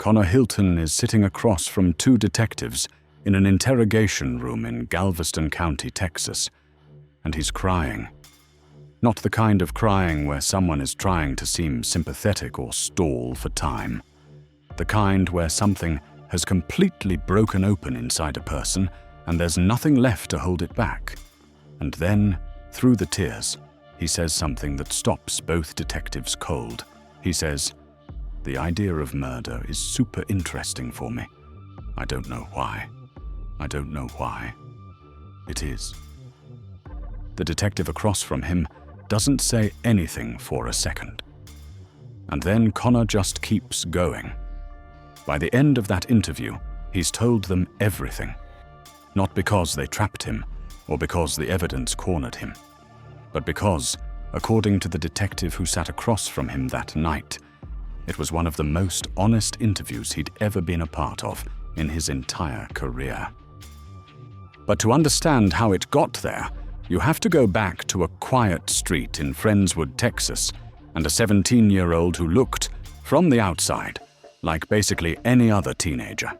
Connor Hilton is sitting across from two detectives in an interrogation room in Galveston County, Texas, and he's crying. Not the kind of crying where someone is trying to seem sympathetic or stall for time. The kind where something has completely broken open inside a person and there's nothing left to hold it back. And then, through the tears, he says something that stops both detectives cold. He says, "The idea of murder is super interesting for me. I don't know why. I don't know why. It is." The detective across from him doesn't say anything for a second. And then Connor just keeps going. By the end of that interview, he's told them everything. Not because they trapped him or because the evidence cornered him, but because, according to the detective who sat across from him that night, it was one of the most honest interviews he'd ever been a part of in his entire career. But to understand how it got there, you have to go back to a quiet street in Friendswood, Texas, and a 17-year-old who looked, from the outside, like basically any other teenager.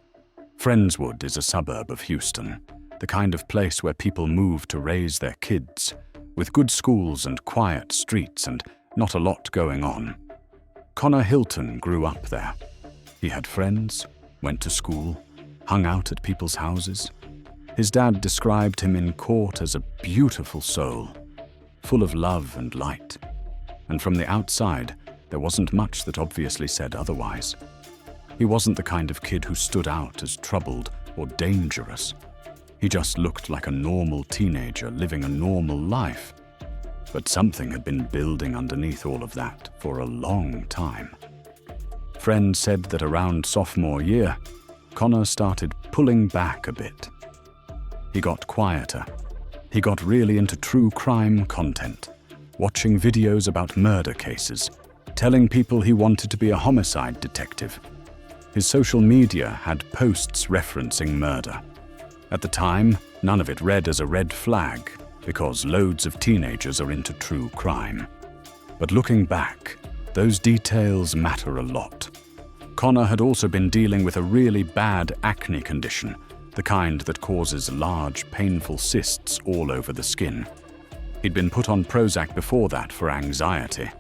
Friendswood is a suburb of Houston, the kind of place where people move to raise their kids, with good schools and quiet streets and not a lot going on. Connor Hilton grew up there. He had friends, went to school, hung out at people's houses. His dad described him in court as a beautiful soul, full of love and light. And from the outside, there wasn't much that obviously said otherwise. He wasn't the kind of kid who stood out as troubled or dangerous. He just looked like a normal teenager living a normal life. But something had been building underneath all of that for a long time. Friends said that around sophomore year, Connor started pulling back a bit. He got quieter. He got really into true crime content, watching videos about murder cases, telling people he wanted to be a homicide detective. His social media had posts referencing murder. At the time, none of it read as a red flag, because loads of teenagers are into true crime. But looking back, those details matter a lot. Connor had also been dealing with a really bad acne condition, the kind that causes large, painful cysts all over the skin. He'd been put on Prozac before that for anxiety.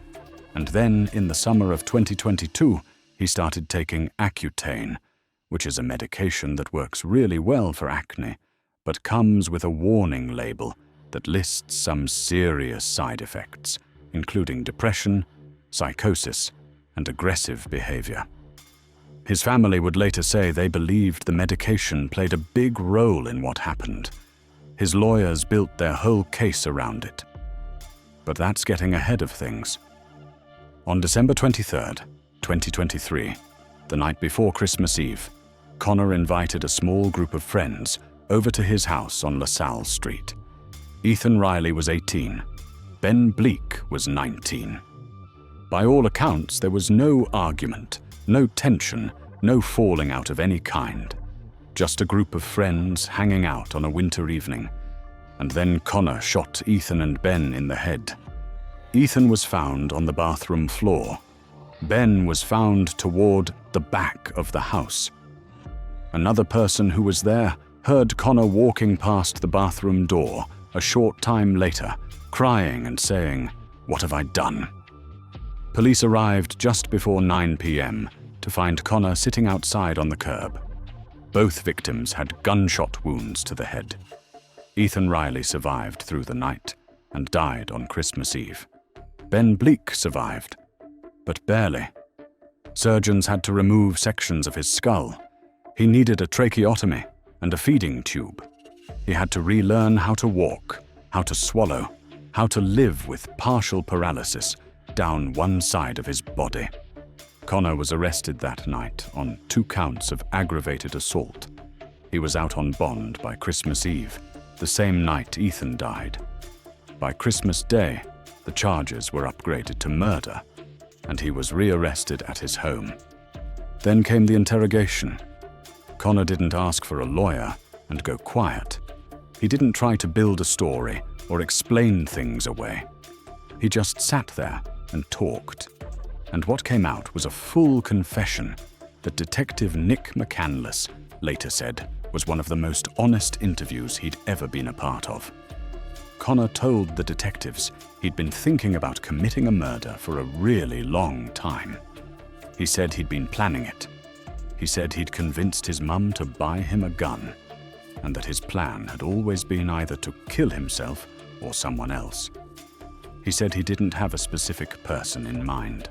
And then, in the summer of 2022, he started taking Accutane, which is a medication that works really well for acne, but comes with a warning label that lists some serious side effects, including depression, psychosis, and aggressive behavior. His family would later say they believed the medication played a big role in what happened. His lawyers built their whole case around it. But that's getting ahead of things. On December 23rd, 2023, the night before Christmas Eve, Connor invited a small group of friends over to his house on LaSalle Street. Ethan Riley was 18. Ben Bleak was 19. By all accounts, there was no argument, no tension, no falling out of any kind. Just a group of friends hanging out on a winter evening. And then Connor shot Ethan and Ben in the head. Ethan was found on the bathroom floor. Ben was found toward the back of the house. Another person who was there heard Connor walking past the bathroom door a short time later, crying and saying, "What have I done?" Police arrived just before 9 p.m. to find Connor sitting outside on the curb. Both victims had gunshot wounds to the head. Ethan Riley survived through the night and died on Christmas Eve. Ben Bleak survived, but barely. Surgeons had to remove sections of his skull. He needed a tracheotomy and a feeding tube. He had to relearn how to walk, how to swallow, how to live with partial paralysis down one side of his body. Connor was arrested that night on 2 counts of aggravated assault. He was out on bond by Christmas Eve, the same night Ethan died. By Christmas Day, the charges were upgraded to murder, and he was rearrested at his home. Then came the interrogation. Connor didn't ask for a lawyer and go quiet. He didn't try to build a story or explain things away. He just sat there and talked. And what came out was a full confession, that Detective Nick McCandless later said was one of the most honest interviews he'd ever been a part of. Connor told the detectives he'd been thinking about committing a murder for a really long time. He said he'd been planning it. He said he'd convinced his mum to buy him a gun, and that his plan had always been either to kill himself or someone else. He said he didn't have a specific person in mind.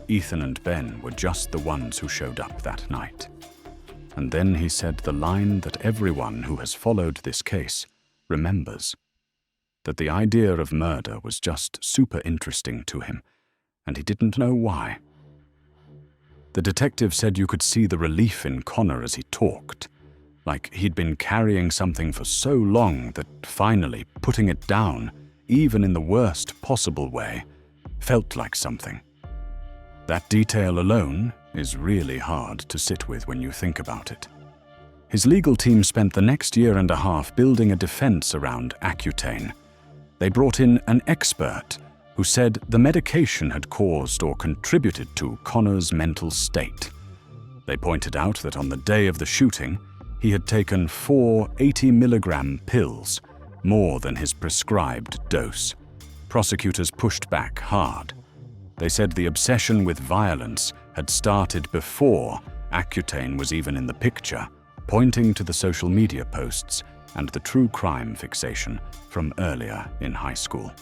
Ethan and Ben were just the ones who showed up that night. And then he said the line that everyone who has followed this case remembers, that the idea of murder was just super interesting to him, and he didn't know why. The detective said you could see the relief in Connor as he talked, like he'd been carrying something for so long that finally putting it down, even in the worst possible way, felt like something. That detail alone is really hard to sit with when you think about it. His legal team spent the next year and a half building a defense around Accutane. They brought in an expert who said the medication had caused or contributed to Connor's mental state. They pointed out that on the day of the shooting, he had taken 4 80-milligram pills, more than his prescribed dose. Prosecutors pushed back hard. They said the obsession with violence had started before Accutane was even in the picture, pointing to the social media posts and the true crime fixation from earlier in high school.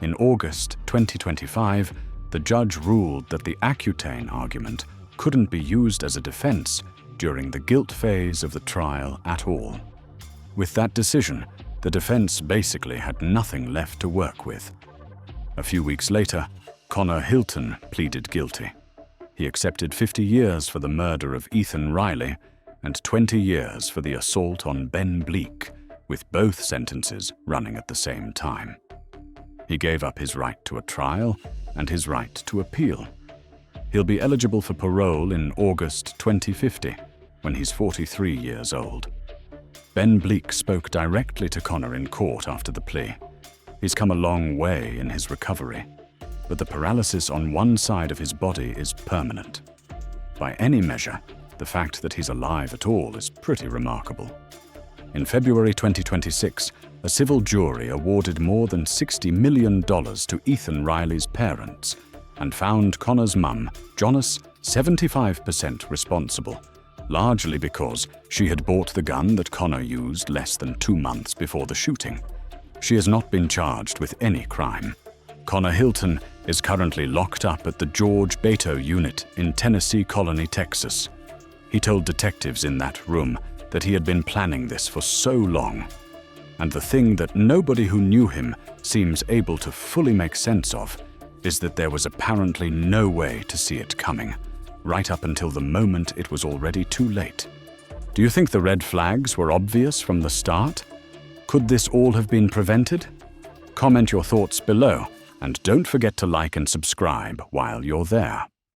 In August 2025, the judge ruled that the Accutane argument couldn't be used as a defense during the guilt phase of the trial at all. With that decision, the defense basically had nothing left to work with. A few weeks later, Connor Hilton pleaded guilty. He accepted 50 years for the murder of Ethan Riley and 20 years for the assault on Ben Bleak, with both sentences running at the same time. He gave up his right to a trial and his right to appeal. He'll be eligible for parole in August 2050, when he's 43 years old. Ben Bleak spoke directly to Connor in court after the plea. He's come a long way in his recovery, but the paralysis on one side of his body is permanent. By any measure, the fact that he's alive at all is pretty remarkable. In February 2026, a civil jury awarded more than $60 million to Ethan Riley's parents and found Connor's mum, Janice, 75% responsible, largely because she had bought the gun that Connor used less than 2 months before the shooting. She has not been charged with any crime. Connor Hilton is currently locked up at the George Beto unit in Tennessee Colony, Texas. He told detectives in that room that he had been planning this for so long. And the thing that nobody who knew him seems able to fully make sense of is that there was apparently no way to see it coming, right up until the moment it was already too late. Do you think the red flags were obvious from the start? Could this all have been prevented? Comment your thoughts below, and don't forget to like and subscribe while you're there.